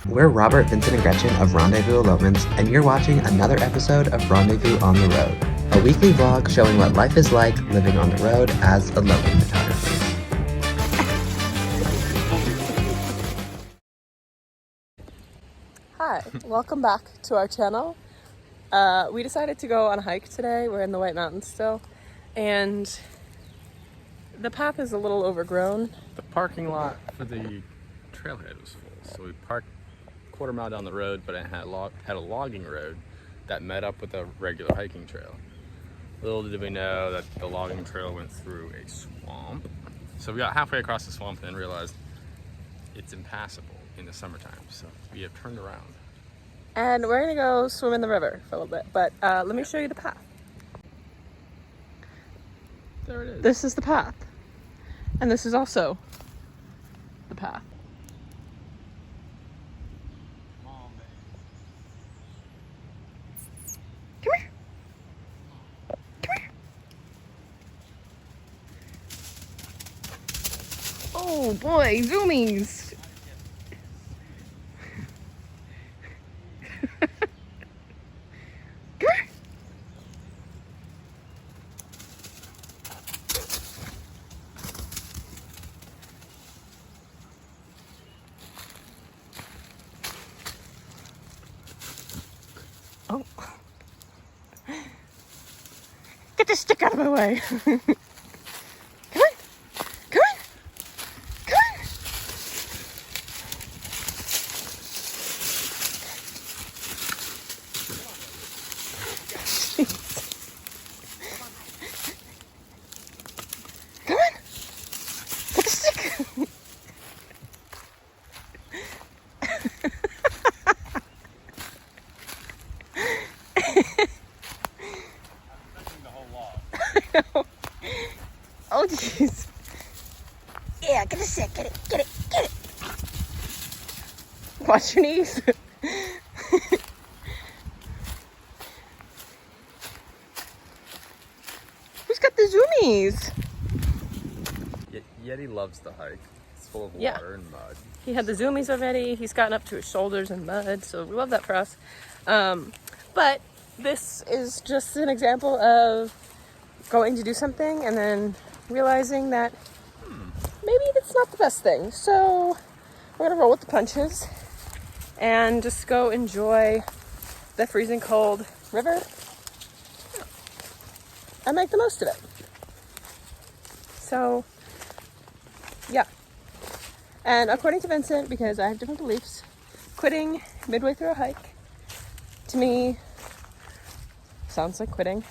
We're Robert, Vincent, and Gretchen of Rendezvous Elopements, and you're watching another episode of Rendezvous on the Road, a weekly vlog showing what life is like living on the road as elopement photographers. Hi, welcome back to our channel. We decided to go on a hike today. We're in the White Mountains still, and the path is a little overgrown. The parking lot for the trailhead was full, so we parked a quarter mile down the road, but it had a logging road that met up with a regular hiking trail. Little did we know that the logging trail went through a swamp. So we got halfway across the swamp and then realized it's impassable in the summertime, so we have turned around. And we're gonna go swim in the river for a little bit, but let me show you the path. There it is. This is the path, and this is also the path. Come here. Come here. Oh boy, zoomies. Oh. Get this stick out of my way. Come on. Come on. Come on. Come on. Get the stick. Oh jeez. Yeah, get a stick, get it. Watch your knees. Who's got the zoomies? Yeti loves the hike. It's full of Yeah. water and mud. He had the zoomies already. He's gotten up to his shoulders in mud, so we love that for us. But this is just an example of going to do something and then realizing that maybe that's not the best thing. So we're gonna roll with the punches and just go enjoy the freezing cold river and make the most of it. So yeah. And according to Vincent, because I have different beliefs, quitting midway through a hike to me sounds like quitting,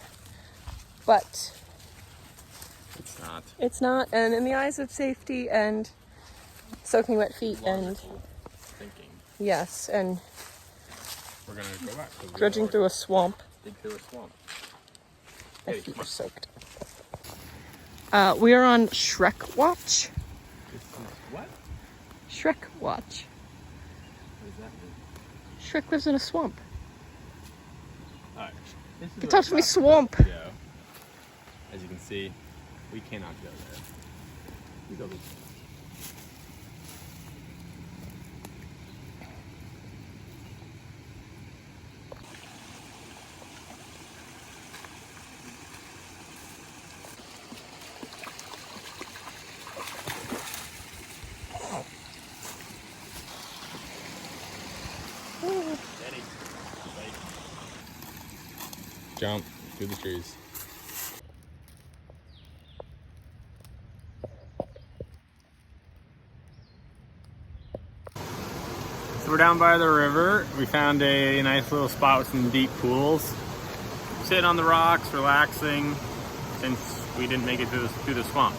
but it's not. And in the eyes of safety and soaking wet feet and Thinking. yes, and We're gonna go back. dredging through a swamp, Dig through a swamp. my Hey, feet come are on. soaked. We are on Shrek Watch. This is what? Shrek Watch. What does that mean? Shrek lives in a swamp. Alright. Get out of me, swamp. As you can see, we cannot go there. We go this way. Jump through the trees. So we're down by the river. We found a nice little spot with some deep pools. Sitting on the rocks, relaxing, since we didn't make it through the swamp.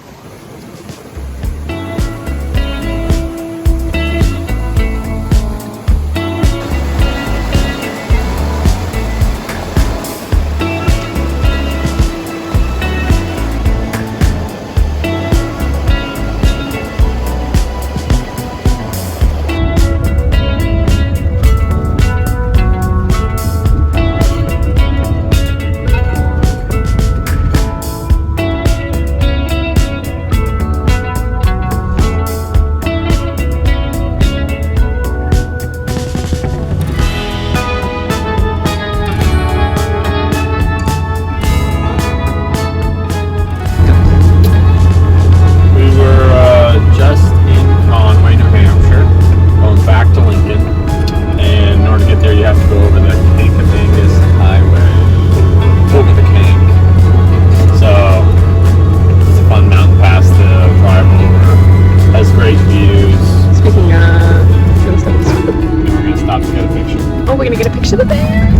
to the van.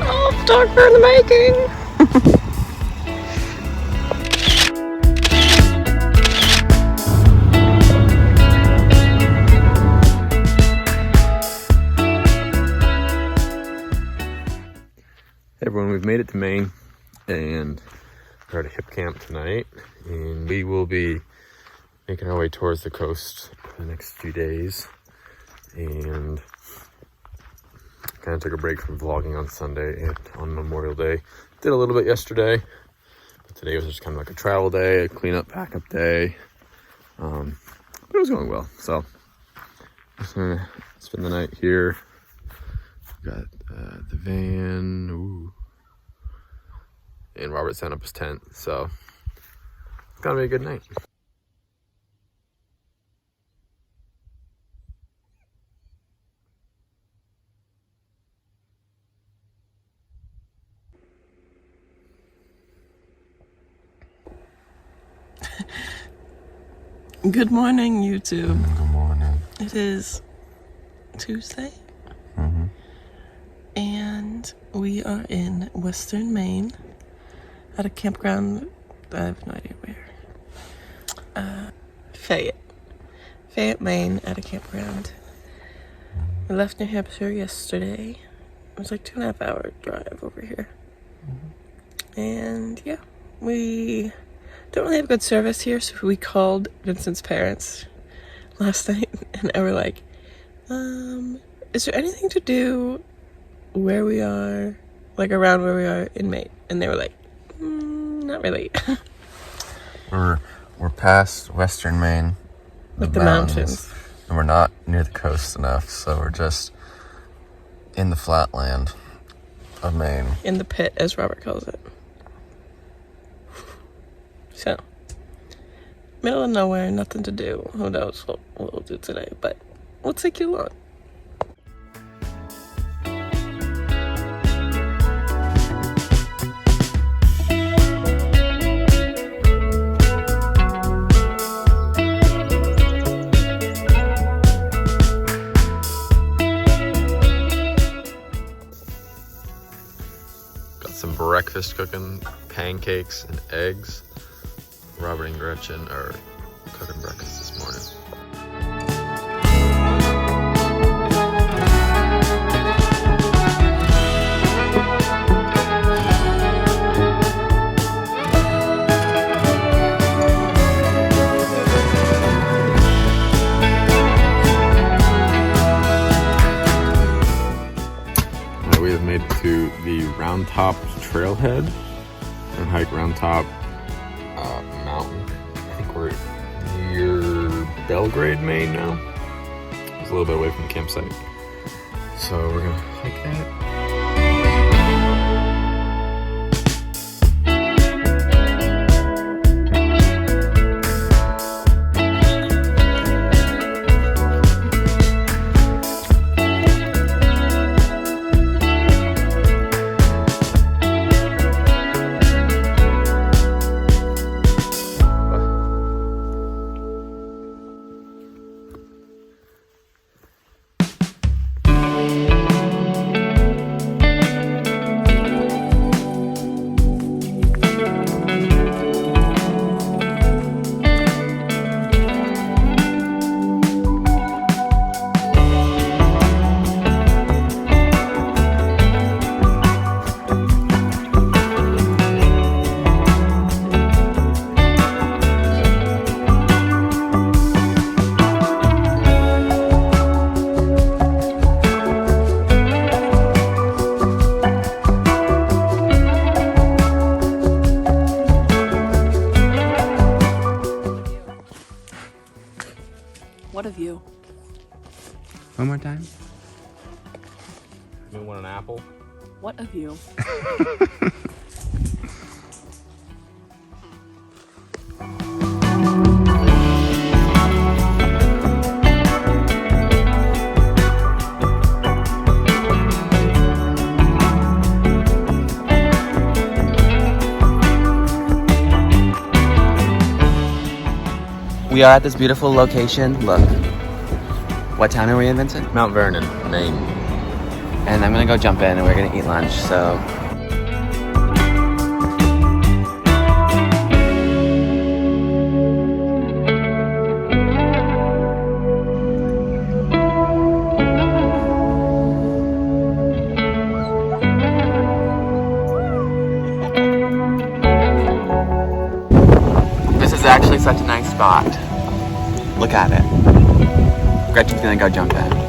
Oh, photographer in the making. Hey everyone, we've made it to Maine and we're at a hip camp tonight, and we will be making our way towards the coast for the next few days. And kind of took a break from vlogging on Sunday and on Memorial Day. Did a little bit yesterday, but today was just kind of like a travel day, a cleanup, pack up day. But it was going well, so just gonna spend the night here. Got the van, ooh. And Robert set up his tent, so it's gonna be a good night. Good morning, YouTube. Good morning. It is Tuesday. And we are in Western Maine at a campground. I have no idea where. Fayette, Maine, at a campground. We left New Hampshire yesterday. It was like 2.5 hour drive over here. And yeah, we don't really have good service here, so we called Vincent's parents last night and they were like, is there anything to do where we are, like around where we are in Maine? And they were like, not really. We're past Western Maine, Like the mountains. and we're not near the coast enough, so we're just in the flatland of Maine. In the pit, as Robert calls it. So, middle of nowhere, nothing to do. Who knows what we'll do today, but we'll take you along. Got some breakfast cooking, pancakes and eggs. Robert and Gretchen are cooking breakfast this morning. We have made it to the Round Top trailhead and hike Round Top mountain. I think we're near Belgrade, Maine now. It's a little bit away from the campsite. So we're gonna hike that. What of you? One more time. You want an apple? What of you? We are at this beautiful location. Look. What town are we in, Vincent? Mount Vernon, Maine. And I'm gonna go jump in and we're gonna eat lunch, so. This is actually such a nice spot. Look at it. Gretchen's gonna go jump in.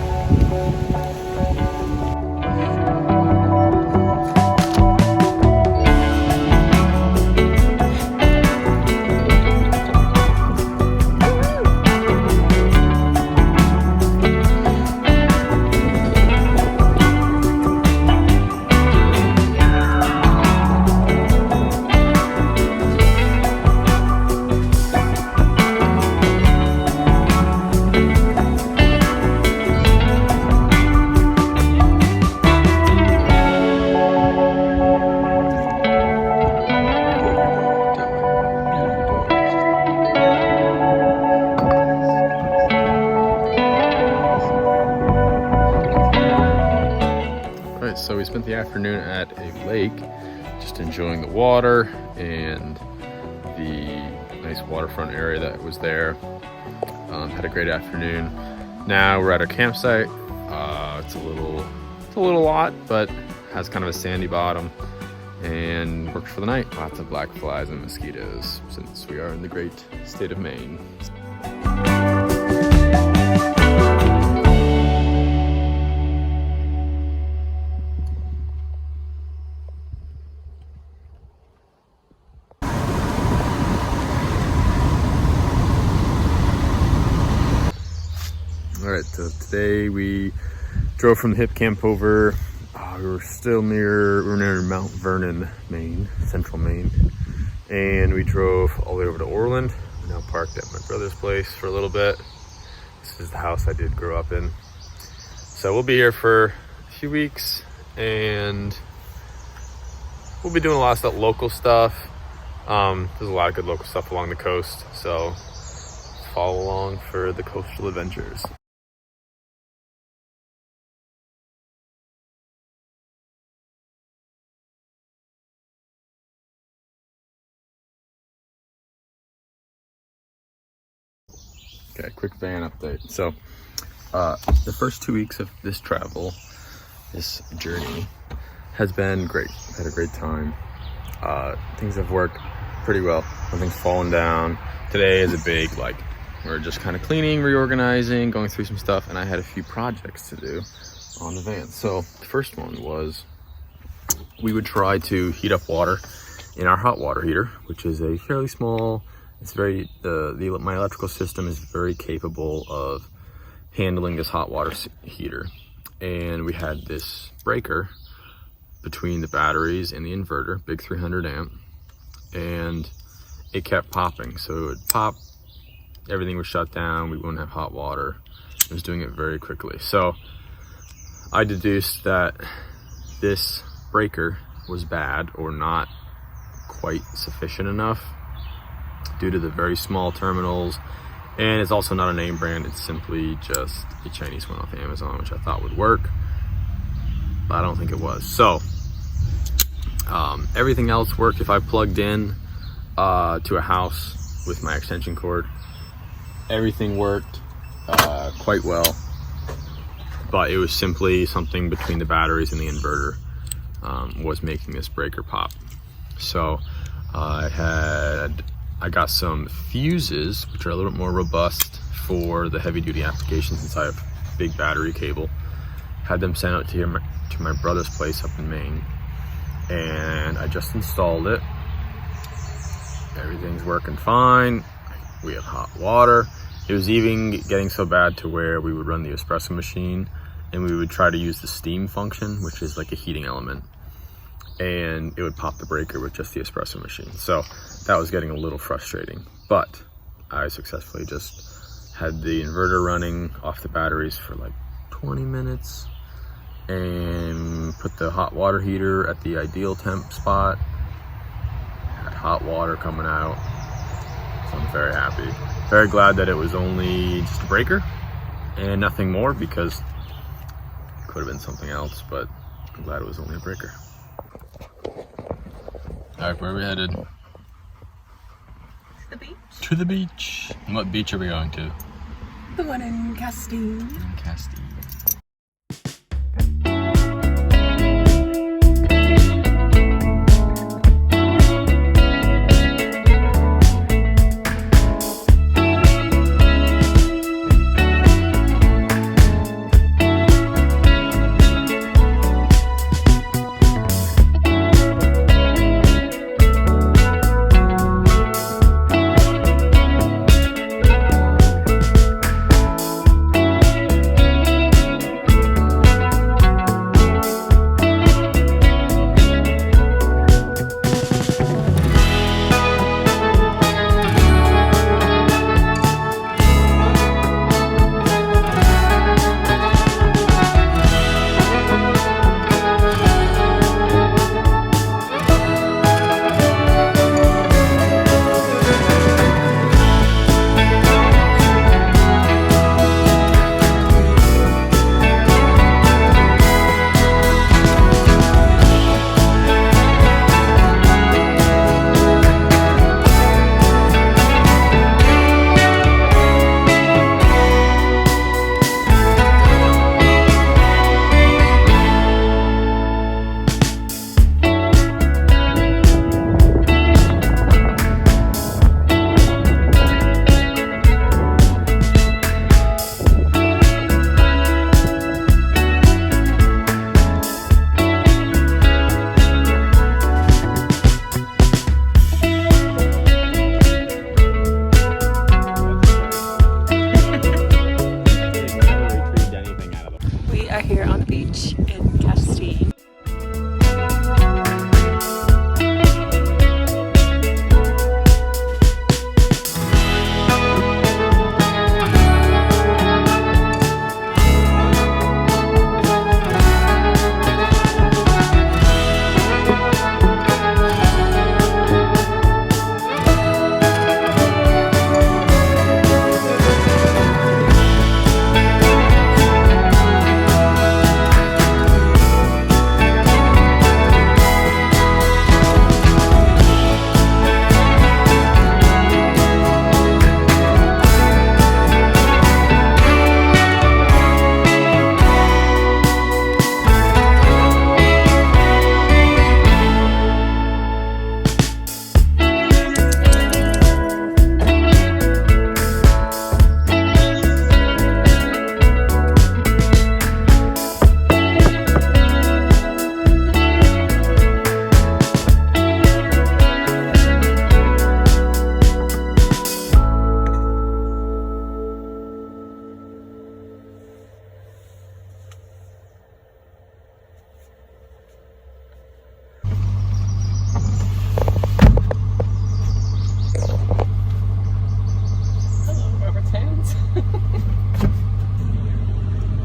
So we spent the afternoon at a lake, just enjoying the water and the nice waterfront area that was there. Had a great afternoon. Now we're at our campsite. It's a little lot, but has kind of a sandy bottom and worked for the night. Lots of black flies and mosquitoes since we are in the great state of Maine. All right, so today we drove from the hip camp over. We were near Mount Vernon, Maine, central Maine. And we drove all the way over to Orland. We're now parked at my brother's place for a little bit. This is the house I did grow up in. So we'll be here for a few weeks and we'll be doing a lot of stuff, local stuff. There's a lot of good local stuff along the coast. So follow along for the coastal adventures. Okay, quick van update. So, the first 2 weeks of this travel, this journey, has been great. I've had a great time. Things have worked pretty well. Nothing's fallen down. Today is a big, we're just kind of cleaning, reorganizing, going through some stuff, and I had a few projects to do on the van. So, the first one was we would try to heat up water in our hot water heater, which is a fairly small. It's very, my electrical system is very capable of handling this hot water heater. And we had this breaker between the batteries and the inverter, big 300 amp, and it kept popping. So it would pop, everything would shut down, we wouldn't have hot water. It was doing it very quickly. So I deduced that this breaker was bad or not quite sufficient enough due to the very small terminals, and it's also not a name brand. It's simply just a Chinese one off Amazon, which I thought would work, but I don't think it was. So everything else worked. If I plugged in to a house with my extension cord, everything worked quite well, but it was simply something between the batteries and the inverter was making this breaker pop. So I got some fuses, which are a little bit more robust for the heavy duty applications since I have big battery cable. Had them sent out to my brother's place up in Maine, and I just installed it. Everything's working fine. We have hot water. It was even getting so bad to where we would run the espresso machine and we would try to use the steam function, which is like a heating element, and it would pop the breaker with just the espresso machine. So that was getting a little frustrating, but I successfully just had the inverter running off the batteries for like 20 minutes and put the hot water heater at the ideal temp spot. Had hot water coming out, So I'm very happy. Very glad that it was only just a breaker and nothing more, because it could have been something else, but I'm glad it was only a breaker. All right, where are we headed? The beach. To the beach. And what beach are we going to? The one in Castine. Castine. We are here on the beach in Castine.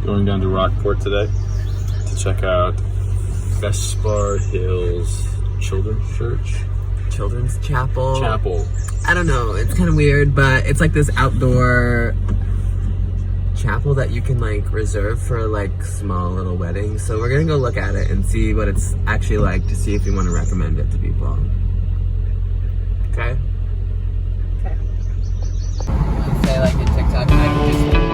Going down to Rockport today to check out Gaspar Hills Children's Church. Children's Chapel. Chapel. I don't know, it's kind of weird, but it's like this outdoor chapel that you can like reserve for like small little weddings. So we're gonna go look at it and see what it's actually like to see if we want to recommend it to people. Okay? Okay. Say like in TikTok, I can just...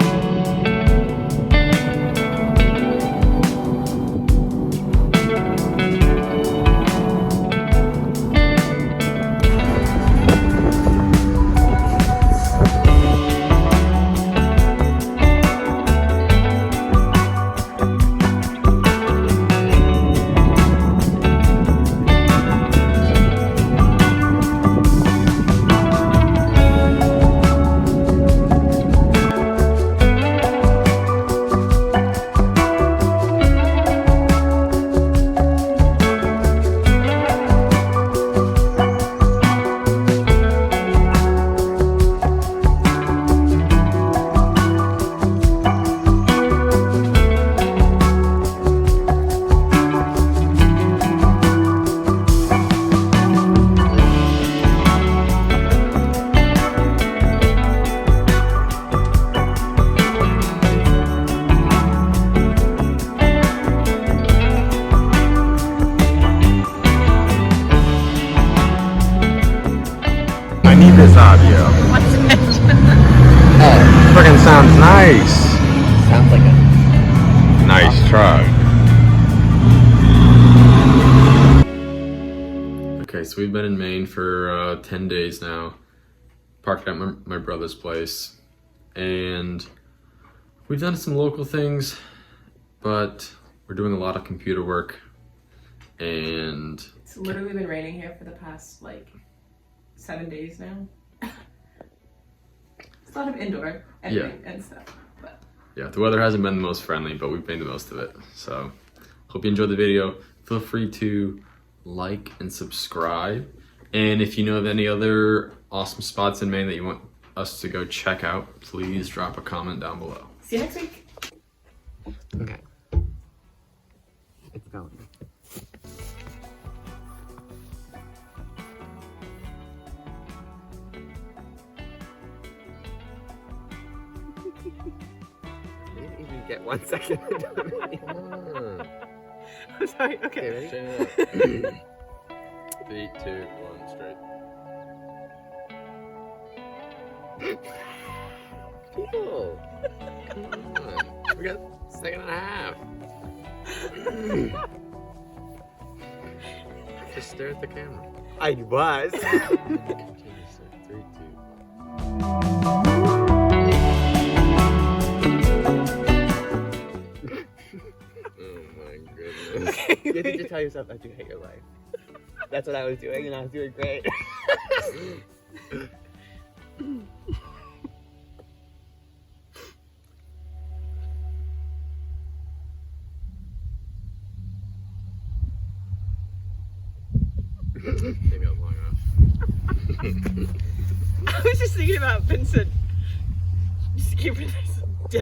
need this audio. What's it? Freaking sounds nice. Sounds like a Nice truck. Okay, so we've been in Maine for 10 days now. Parked at my brother's place. And we've done some local things, but we're doing a lot of computer work. And It's literally been raining here for the past like 7 days now. It's a lot of indoor editing and stuff. But yeah, the weather hasn't been the most friendly, but we've made the most of it. So hope you enjoyed the video. Feel free to like and subscribe. And if you know of any other awesome spots in Maine that you want us to go check out, please drop a comment down below. see you next week. okay. It's going. I didn't even get 1 second. I'm sorry. Okay, ready? 3, 2, 1, straight. People, come on. We got a second and a half. Just stare at the camera. I was. Continuously. 3, 2, 1. Oh my goodness. You have to just tell yourself that you hate your life. That's what I was doing, and I was doing great. Maybe I was long enough. I was just thinking about Vincent. Just keep it nice.